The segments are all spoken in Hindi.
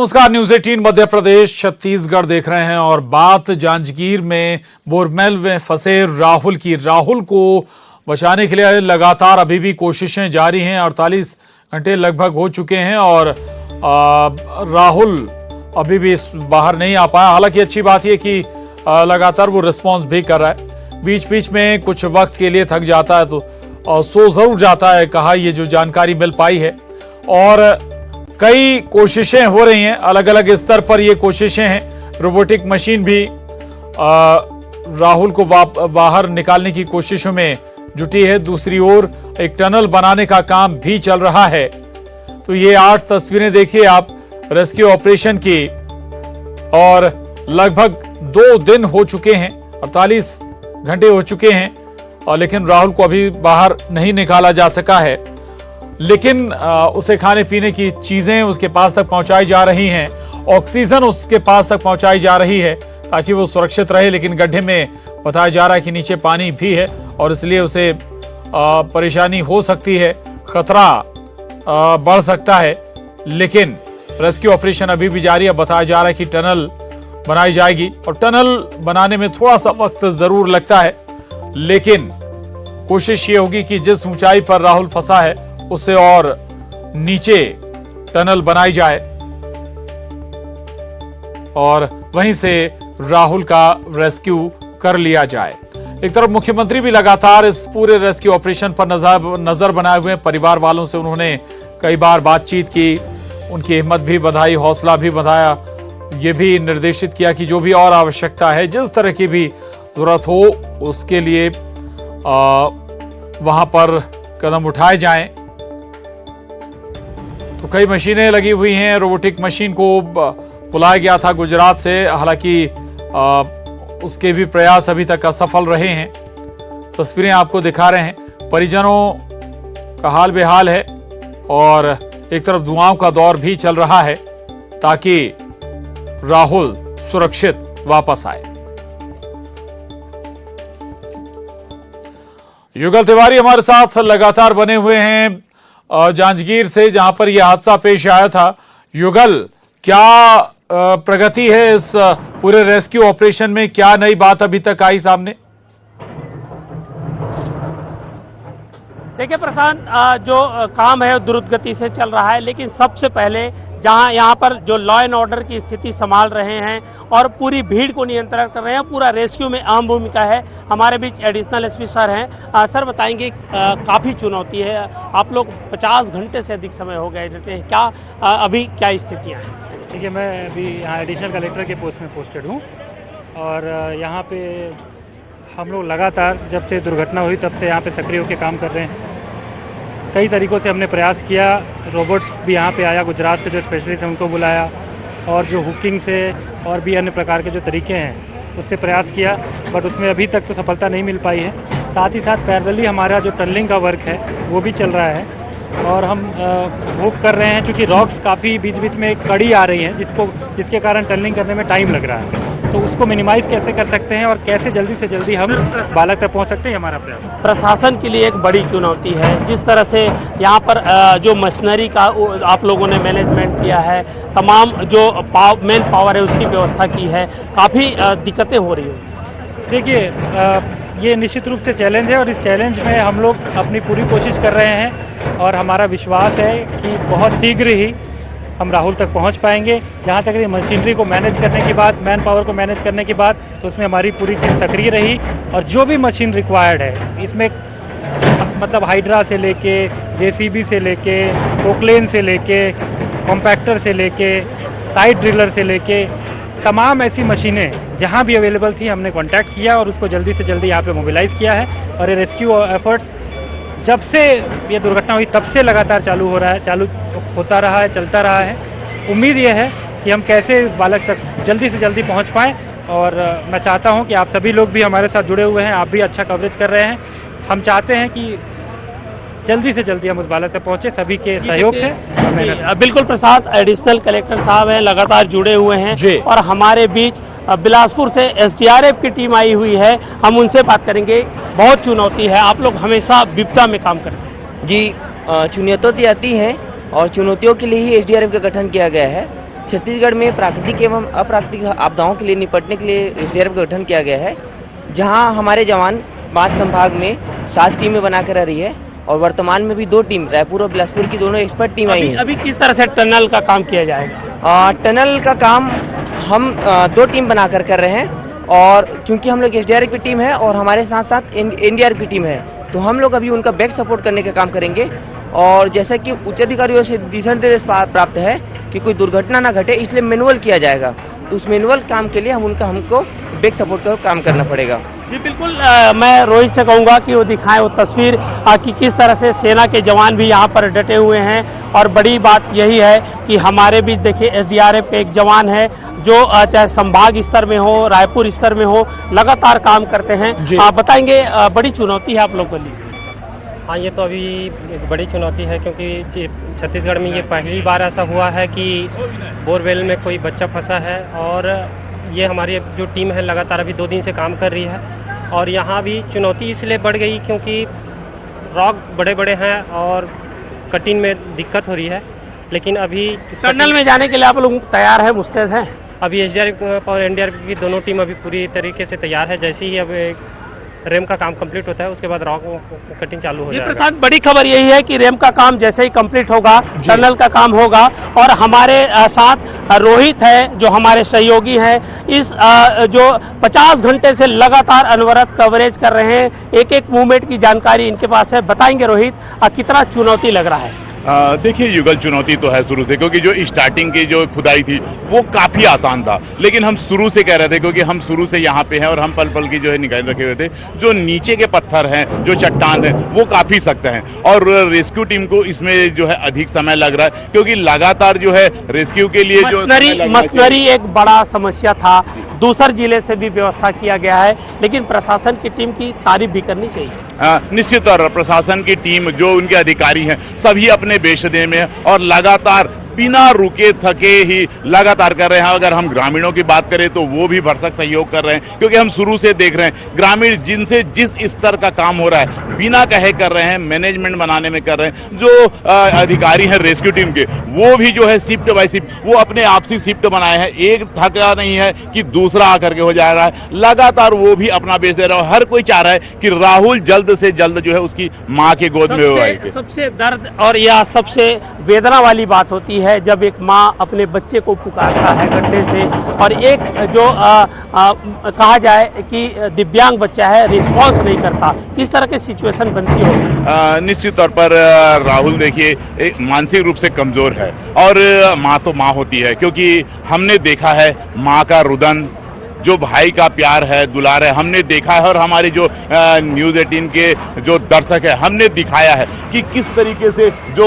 नमस्कार, न्यूज 18 मध्य प्रदेश छत्तीसगढ़ देख रहे हैं और बात जांजगीर में बोरमेल में फंसे राहुल की। राहुल को बचाने के लिए लगातार अभी भी कोशिशें जारी हैं। 48 घंटे लगभग हो चुके हैं और राहुल अभी भी बाहर नहीं आ पाया। हालांकि अच्छी बात यह कि लगातार वो रिस्पॉन्स भी कर रहा है। बीच बीच में कुछ वक्त के लिए थक जाता है तो सो जरूर जाता है, कहा ये जो जानकारी मिल पाई है। और कई कोशिशें हो रही हैं, अलग अलग स्तर पर ये कोशिशें हैं। रोबोटिक मशीन भी राहुल को बाहर निकालने की कोशिशों में जुटी है। दूसरी ओर एक टनल बनाने का काम भी चल रहा है। तो ये 8 तस्वीरें देखिए आप रेस्क्यू ऑपरेशन की, और लगभग 2 दिन हो चुके हैं, 48 घंटे हो चुके हैं, और लेकिन राहुल को अभी बाहर नहीं निकाला जा सका है। लेकिन उसे खाने पीने की चीजें उसके पास तक पहुंचाई जा रही हैं, ऑक्सीजन उसके पास तक पहुंचाई जा रही है ताकि वो सुरक्षित रहे। लेकिन गड्ढे में बताया जा रहा है कि नीचे पानी भी है और इसलिए उसे परेशानी हो सकती है, खतरा बढ़ सकता है। लेकिन रेस्क्यू ऑपरेशन अभी भी जारी है। बताया जा रहा है कि टनल बनाई जाएगी और टनल बनाने में थोड़ा सा वक्त जरूर लगता है, लेकिन कोशिश ये होगी कि जिस ऊंचाई पर राहुल फंसा है उससे और नीचे टनल बनाई जाए और वहीं से राहुल का रेस्क्यू कर लिया जाए। एक तरफ मुख्यमंत्री भी लगातार इस पूरे रेस्क्यू ऑपरेशन पर नजर बनाए हुए हैं। परिवार वालों से उन्होंने कई बार बातचीत की, उनकी हिम्मत भी बढ़ाई, हौसला भी बढ़ाया, ये भी निर्देशित किया कि जो भी और आवश्यकता है, जिस तरह की भी जरूरत हो, उसके लिए वहां पर कदम उठाए जाएं। तो कई मशीनें लगी हुई हैं। रोबोटिक मशीन को बुलाया गया था गुजरात से, हालांकि उसके भी प्रयास अभी तक असफल रहे हैं। तस्वीरें आपको दिखा रहे हैं। परिजनों का हाल बेहाल है और एक तरफ दुआओं का दौर भी चल रहा है ताकि राहुल सुरक्षित वापस आए। युगल तिवारी हमारे साथ लगातार बने हुए हैं जांजगीर से, जहां पर यह हादसा पेश आया था। युगल, क्या प्रगति है इस पूरे रेस्क्यू ऑपरेशन में? क्या नई बात अभी तक आई सामने? देखिए प्रशांत, जो काम है द्रुत गति से चल रहा है, लेकिन सबसे पहले जहां यहाँ पर जो लॉ एंड ऑर्डर की स्थिति संभाल रहे हैं और पूरी भीड़ को नियंत्रण कर रहे हैं, पूरा रेस्क्यू में अहम भूमिका है। हमारे बीच एडिशनल एसपी सर हैं। सर बताएंगे, काफी चुनौती है, आप लोग 50 घंटे से अधिक समय हो गए रहते हैं, क्या अभी क्या स्थितियाँ हैं? ठीक है, मैं अभी यहाँ एडिशनल कलेक्टर के पोस्ट में पोस्टेड हूँ और यहाँ पे हम लोग लगातार जब से दुर्घटना हुई तब से यहाँ पे सक्रिय होकर काम कर रहे हैं। कई तरीकों से हमने प्रयास किया, रोबोट भी यहाँ पे आया, गुजरात से जो स्पेशलिस्ट हैं उनको बुलाया, और जो हुकिंग से और भी अन्य प्रकार के जो तरीके हैं उससे प्रयास किया, बट उसमें अभी तक तो सफलता नहीं मिल पाई है। साथ ही साथ पैरेलली हमारा जो टनलिंग का वर्क है वो भी चल रहा है और हम होप कर रहे हैं, क्योंकि रॉक्स काफ़ी बीच बीच में कड़ी आ रही हैं जिसके कारण टनलिंग करने में टाइम लग रहा है। तो उसको मिनिमाइज कैसे कर सकते हैं और कैसे जल्दी से जल्दी हम बालक तक पहुंच सकते हैं, हमारा प्रयास। प्रशासन के लिए एक बड़ी चुनौती है, जिस तरह से यहाँ पर जो मशीनरी का आप लोगों ने मैनेजमेंट किया है, तमाम जो मैन पावर है उसकी व्यवस्था की है, काफ़ी दिक्कतें हो रही हैं। देखिए, ये निश्चित रूप से चैलेंज है और इस चैलेंज में हम लोग अपनी पूरी कोशिश कर रहे हैं और हमारा विश्वास है कि बहुत शीघ्र ही हम राहुल तक पहुंच पाएंगे। जहां तक मशीनरी को मैनेज करने की बात, मैन पावर को मैनेज करने की बात, तो उसमें हमारी पूरी टीम सक्रिय रही और जो भी मशीन रिक्वायर्ड है, इसमें मतलब हाइड्रा से लेके, जेसीबी से लेके, पोकलेन से लेके, कॉम्पैक्टर से लेके, साइड ड्रिलर से लेके, तमाम ऐसी मशीनें जहां भी अवेलेबल थी हमने कांटेक्ट किया और उसको जल्दी से जल्दी यहाँ पे मोबिलाइज किया है। और ये रेस्क्यू एफर्ट्स जब से ये दुर्घटना हुई तब से लगातार चालू होता रहा है, चलता रहा है। उम्मीद ये है कि हम कैसे बालक तक जल्दी से जल्दी पहुंच पाएं, और मैं चाहता हूं कि आप सभी लोग भी हमारे साथ जुड़े हुए हैं, आप भी अच्छा कवरेज कर रहे हैं। हम चाहते हैं कि जल्दी से जल्दी हम उस बालक तक पहुंचे, सभी के सहयोग से। बिल्कुल प्रसाद, एडिशनल कलेक्टर साहब हैं, लगातार जुड़े हुए हैं और हमारे बीच बिलासपुर से एसडीआरएफ की टीम आई हुई है, हम उनसे बात करेंगे। बहुत चुनौती है, आप लोग हमेशा विपदा में काम करते हैं। जी, चुनौतियाँ आती हैं और चुनौतियों के लिए ही एसडीआरएफ का गठन किया गया है। छत्तीसगढ़ में प्राकृतिक एवं अप्राकृतिक आपदाओं के लिए निपटने के लिए एसडीआरएफ का गठन किया गया है, जहां हमारे जवान 5 संभाग में 7 टीमें बनाकर रह रही है और वर्तमान में भी 2 टीम, रायपुर और बिलासपुर की दोनों एक्सपर्ट टीम आई हैं। अभी किस तरह से टनल का काम किया जाएगा? टनल का काम हम 2 टीम बनाकर कर रहे हैं, और क्योंकि हम लोग एसडीआरएफ की टीम है और हमारे साथ साथ एनडीआरएफ की टीम है, तो हम लोग अभी उनका बैक सपोर्ट करने का काम करेंगे। और जैसा कि उच्च अधिकारियों से दिशा निर्देश प्राप्त है कि कोई दुर्घटना ना घटे, इसलिए मैनुअल किया जाएगा। तो उस मैनुअल काम के लिए हमको बैक सपोर्ट का काम करना पड़ेगा। जी बिल्कुल, मैं रोहित से कहूंगा कि वो दिखाएं वो तस्वीर कि किस तरह से सेना के जवान भी यहाँ पर डटे हुए हैं। और बड़ी बात यही है कि हमारे बीच देखिए एसडीआरएफ के एक जवान है जो चाहे संभाग स्तर में हो, रायपुर स्तर में हो, लगातार काम करते हैं। आप बताएंगे, बड़ी चुनौती है आप लोगों के लिए? हाँ, ये तो अभी एक बड़ी चुनौती है, क्योंकि छत्तीसगढ़ में ये पहली बार ऐसा हुआ है कि बोरवेल में कोई बच्चा फंसा है। और ये हमारी जो टीम है लगातार अभी 2 दिन से काम कर रही है। और यहाँ भी चुनौती इसलिए बढ़ गई क्योंकि रॉक बड़े बड़े हैं और कटिंग में दिक्कत हो रही है। लेकिन अभी टनल में जाने के लिए आप लोग तैयार हैं, मुस्तैद हैं? अभी एसडीआरएफ और एनडीआरएफ की दोनों टीम अभी पूरी तरीके से तैयार है। जैसे ही अब रेम का काम कंप्लीट होता है उसके बाद रॉक कटिंग चालू हो जाएगा। प्रसाद, बड़ी खबर यही है कि रेम का काम जैसे ही कंप्लीट होगा, टनल का काम होगा। और हमारे साथ रोहित है जो हमारे सहयोगी हैं, इस जो 50 घंटे से लगातार अनवरत कवरेज कर रहे हैं, एक एक मूवमेंट की जानकारी इनके पास है। बताएंगे रोहित, कितना चुनौती लग रहा है? देखिए युगल, चुनौती तो है शुरू से, क्योंकि जो स्टार्टिंग की जो खुदाई थी वो काफी आसान था। लेकिन हम शुरू से कह रहे थे, क्योंकि हम शुरू से यहाँ पे हैं और हम पल पल की जो है निकाल रखे हुए थे, जो नीचे के पत्थर हैं, जो चट्टान है, वो काफी सख्त हैं। और रेस्क्यू टीम को इसमें जो है अधिक समय लग रहा है, क्योंकि लगातार जो है रेस्क्यू के लिए जो मशीनरी एक बड़ा समस्या था। दूसरे जिले से भी व्यवस्था किया गया है, लेकिन प्रशासन की टीम की तारीफ भी करनी चाहिए। निश्चित तौर पर प्रशासन की टीम, जो उनके अधिकारी हैं, सभी अपने बेशदे में और लगातार बिना रुके थके ही लगातार कर रहे हैं। अगर हम ग्रामीणों की बात करें तो वो भी भरसक सहयोग कर रहे हैं, क्योंकि हम शुरू से देख रहे हैं ग्रामीण जिनसे जिस स्तर का काम हो रहा है बिना कहे कर रहे हैं, मैनेजमेंट बनाने में कर रहे हैं। जो अधिकारी हैं रेस्क्यू टीम के, वो भी जो है शिफ्ट बाय शिफ्ट वो अपने आपसी शिफ्ट बनाए हैं। एक थका नहीं है कि दूसरा आकर के हो जा रहा है, लगातार वो भी अपना बेच दे रहा है। हर कोई चाह रहा है कि राहुल जल्द से जल्द जो है उसकी माँ के गोद में हो आए। सबसे दर्द और यह सबसे वेदना वाली बात होती है जब एक माँ अपने बच्चे को पुकारता है गड्ढे से, और एक जो कहा जाए कि दिव्यांग बच्चा है, रिस्पॉन्स नहीं करता। इस तरह की सिचुएशन बनती होगी। निश्चित तौर पर राहुल देखिए एक मानसिक रूप से कमजोर है, और माँ तो माँ होती है, क्योंकि हमने देखा है माँ का रुदन, जो भाई का प्यार है, दुलार है, हमने देखा है। और हमारे जो न्यूज़ 18 के जो दर्शक है, हमने दिखाया है कि किस तरीके से जो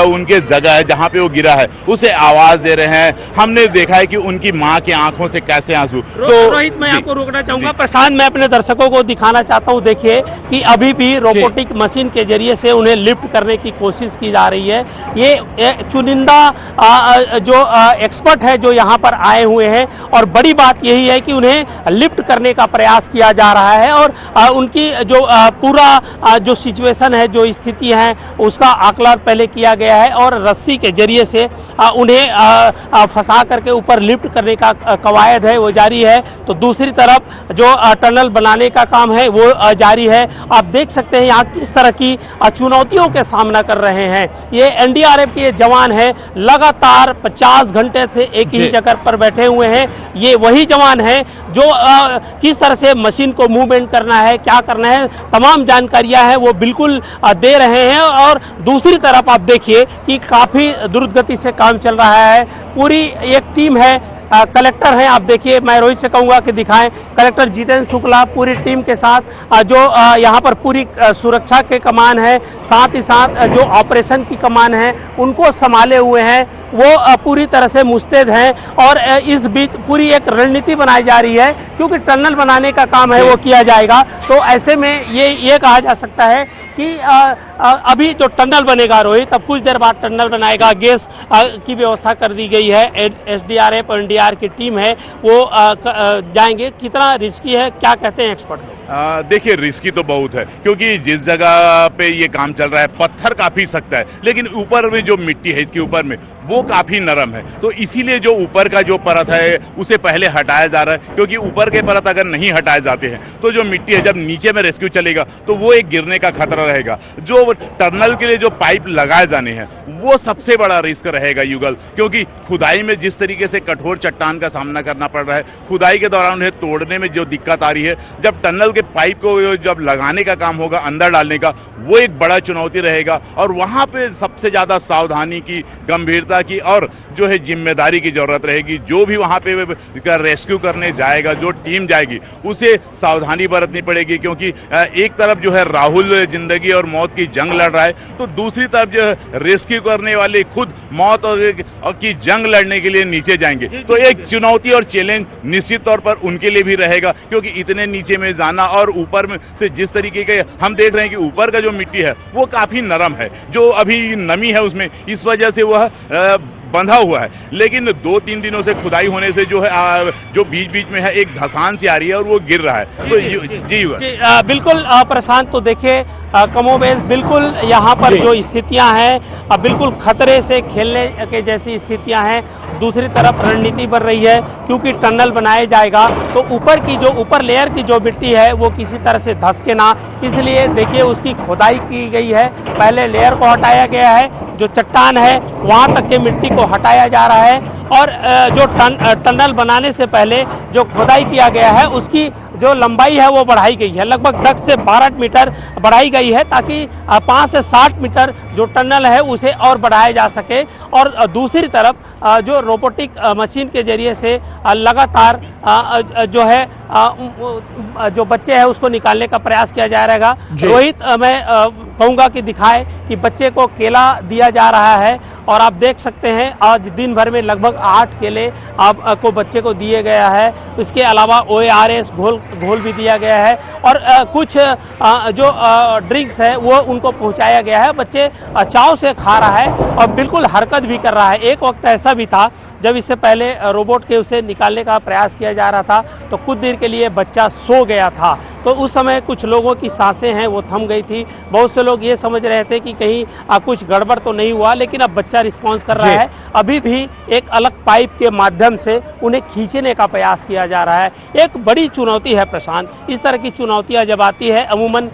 उनके जगह है जहां पे वो गिरा है उसे आवाज दे रहे हैं। हमने देखा है कि उनकी मां की आंखों से कैसे आंसू। तो रोहित, मैं आपको रोकना चाहूंगा। प्रशांत, मैं अपने दर्शकों को दिखाना चाहता हूं, देखिए कि अभी भी रोबोटिक मशीन के जरिए से उन्हें लिफ्ट करने की कोशिश की जा रही है। ये चुनिंदा जो एक्सपर्ट है जो यहाँ पर आए हुए हैं, और बड़ी बात यही है कि उन्हें लिफ्ट करने का प्रयास किया जा रहा है। और उनकी जो पूरा जो सिचुएशन है, जो स्थिति है, उसका आकलन पहले किया गया है, और रस्सी के जरिए से उन्हें फंसा करके ऊपर लिफ्ट करने का कवायद है वो जारी है। तो दूसरी तरफ जो टनल बनाने का काम है वो जारी है। आप देख सकते हैं यहाँ किस तरह की चुनौतियों के सामना कर रहे हैं। ये एनडीआरएफ के जवान है, लगातार 50 घंटे से एक ही जगह पर बैठे हुए हैं। ये वही जवान है जो किस तरह से मशीन को मूवमेंट करना है, क्या करना है, तमाम जानकारियां हैं वो बिल्कुल दे रहे हैं। और दूसरी तरफ आप देखिए कि काफी द्रुत गति से काम चल रहा है। पूरी एक टीम है, कलेक्टर हैं, आप देखिए, मैं रोहित से कहूंगा कि दिखाएं, कलेक्टर जितेंद्र शुक्ला पूरी टीम के साथ जो यहाँ पर पूरी सुरक्षा के कमान है, साथ ही साथ जो ऑपरेशन की कमान है उनको संभाले हुए हैं, वो पूरी तरह से मुस्तैद हैं। और इस बीच पूरी एक रणनीति बनाई जा रही है, क्योंकि टनल बनाने का काम है वो किया जाएगा। तो ऐसे में ये कहा जा सकता है कि अभी जो टनल बनेगा रोहित, अब कुछ देर बाद टनल बनाएगा, गैस की व्यवस्था कर दी गई है। एसडीआरएफ और एनडीआर की टीम है वो जाएंगे। कितना रिस्की है, क्या कहते हैं एक्सपर्ट लोग? देखिए रिस्की तो बहुत है, क्योंकि जिस जगह पे ये काम चल रहा है पत्थर काफी सख्त है, लेकिन ऊपर में जो मिट्टी है इसके ऊपर में वो काफी नरम है। तो इसीलिए जो ऊपर का जो परत है उसे पहले हटाया जा रहा है, क्योंकि ऊपर के परत अगर नहीं हटाए जाते हैं तो जो मिट्टी है जब नीचे में रेस्क्यू चलेगा तो वो एक गिरने का खतरा रहेगा। जो टनल के लिए जो पाइप लगाए जाने हैं वो सबसे बड़ा रिस्क रहेगा युगल, क्योंकि खुदाई में जिस तरीके से कठोर चट्टान का सामना करना पड़ रहा है, खुदाई के दौरान उन्हें तोड़ने में जो दिक्कत आ रही है, जब टनल के पाइप को जब लगाने का काम होगा, अंदर डालने का, वो एक बड़ा चुनौती रहेगा। और वहां पे सबसे ज्यादा सावधानी की, गंभीरता की और जो है जिम्मेदारी की जरूरत रहेगी। जो भी वहां पे रेस्क्यू करने जाएगा, जो टीम जाएगी, उसे सावधानी बरतनी पड़ेगी, क्योंकि एक तरफ जो है राहुल जिंदगी और मौत की जंग लड़ रहा है, तो दूसरी तरफ जो है रेस्क्यू करने वाले खुद मौत की जंग लड़ने के लिए नीचे जाएंगे। तो एक चुनौती और चैलेंज निश्चित तौर पर उनके लिए भी रहेगा, क्योंकि इतने नीचे में जाना और ऊपर में से जिस तरीके के हम देख रहे हैं कि ऊपर का जो मिट्टी है वो काफी नरम है, जो अभी नमी है उसमें, इस वजह से वह बंधा हुआ है। लेकिन 2-3 दिनों से खुदाई होने से जो है जो बीच बीच में है एक धसान सी आ रही है और वो गिर रहा है। तो जी बिल्कुल प्रशांत, तो देखिए कमोबेश बिल्कुल यहाँ पर जो स्थितियां हैं बिल्कुल खतरे से खेलने के जैसी स्थितियां हैं। दूसरी तरफ रणनीति बन रही है, क्योंकि टनल बनाया जाएगा तो ऊपर लेयर की जो मिट्टी है वो किसी तरह से धंसके ना, इसलिए देखिए उसकी खुदाई की गई है। पहले लेयर को हटाया गया है, जो चट्टान है वहां तक के मिट्टी को हटाया जा रहा है, और जो टनल बनाने से पहले जो खुदाई किया गया है उसकी जो लंबाई है वो बढ़ाई गई है, लगभग 10 से 12 मीटर बढ़ाई गई है, ताकि 5 से 60 मीटर जो टनल है उसे और बढ़ाया जा सके। और दूसरी तरफ जो रोबोटिक मशीन के जरिए से लगातार जो है जो बच्चे हैं उसको निकालने का प्रयास किया जा रहेगा। रोहित, मैं कहूंगा कि दिखाए कि बच्चे को केला दिया जा रहा है, और आप देख सकते हैं आज दिन भर में लगभग 8 केले आपको बच्चे को दिए गया है। इसके अलावा OARS घोल भी दिया गया है, और कुछ जो ड्रिंक्स है वो उनको पहुंचाया गया है। बच्चे चाव से खा रहा है और बिल्कुल हरकत भी कर रहा है। एक वक्त ऐसा भी था जब इससे पहले रोबोट के उसे निकालने का प्रयास किया जा रहा था तो कुछ देर के लिए बच्चा सो गया था, तो उस समय कुछ लोगों की सांसें हैं वो थम गई थी। बहुत से लोग ये समझ रहे थे कि कहीं कुछ गड़बड़ तो नहीं हुआ, लेकिन अब बच्चा रिस्पॉन्स कर रहा है। अभी भी एक अलग पाइप के माध्यम से उन्हें खींचने का प्रयास किया जा रहा है। एक बड़ी चुनौती है प्रशांत, इस तरह की चुनौतियां जब आती है अमूमन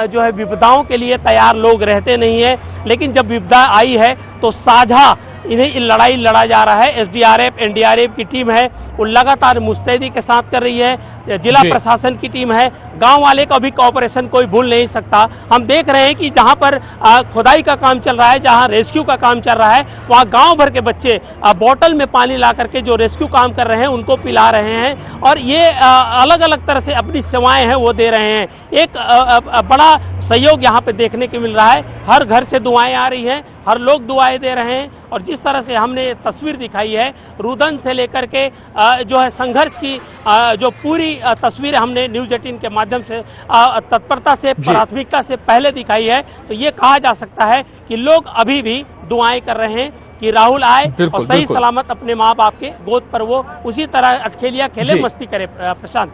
जो है विपदाओं के लिए तैयार लोग रहते नहीं है, लेकिन जब विपदा आई है तो साझा इन्हें लड़ाई लड़ा जा रहा है। SDRF NDRF की टीम है वो लगातार मुस्तैदी के साथ कर रही है, जिला प्रशासन की टीम है, गांव वाले का भी कोऑपरेशन कोई भूल नहीं सकता। हम देख रहे हैं कि जहां पर खुदाई का काम चल रहा है, जहां रेस्क्यू का काम चल रहा है, वहां गांव भर के बच्चे बोतल में पानी ला करके जो रेस्क्यू काम कर रहे हैं उनको पिला रहे हैं, और ये अलग अलग तरह से अपनी सेवाएं हैं वो दे रहे हैं। एक बड़ा सहयोग यहाँ पे देखने को मिल रहा है, हर घर से दुआएं आ रही हैं, हर लोग दुआएं दे रहे हैं। और जिस तरह से हमने तस्वीर दिखाई है रुदन से लेकर के जो है संघर्ष की जो पूरी तस्वीर हमने न्यूज 18 के माध्यम से तत्परता से, प्राथमिकता से पहले दिखाई है, तो ये कहा जा सकता है कि लोग अभी भी दुआएं कर रहे हैं कि राहुल आए और सही सलामत अपने माँ बाप के गोद पर वो उसी तरह अटखेलिया खेले, मस्ती करे। प्रशांत,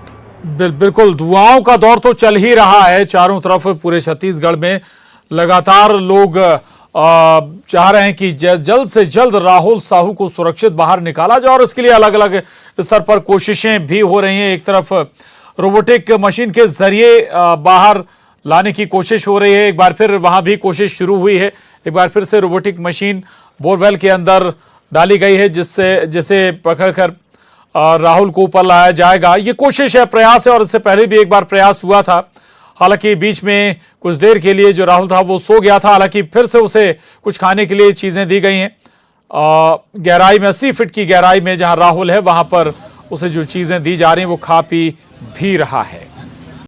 बिल्कुल दुआओं का दौर तो चल ही रहा है चारों तरफ। पूरे छत्तीसगढ़ में लगातार लोग चाह रहे हैं कि जल्द से जल्द राहुल साहू को सुरक्षित बाहर निकाला जाए, और इसके लिए अलग अलग स्तर पर कोशिशें भी हो रही हैं। एक तरफ रोबोटिक मशीन के जरिए बाहर लाने की कोशिश हो रही है, एक बार फिर वहां भी कोशिश शुरू हुई है। एक बार फिर से रोबोटिक मशीन बोरवेल के अंदर डाली गई है, जिसे पकड़कर राहुल को ऊपर लाया जाएगा। ये कोशिश है, प्रयास है, और इससे पहले भी एक बार प्रयास हुआ था। हालांकि बीच में कुछ देर के लिए जो राहुल था वो सो गया था, हालांकि फिर से उसे कुछ खाने के लिए चीजें दी गई हैं। गहराई में 80 फीट की गहराई में जहां राहुल है वहां पर उसे जो चीजें दी जा रही हैं वो खा पी भी रहा है।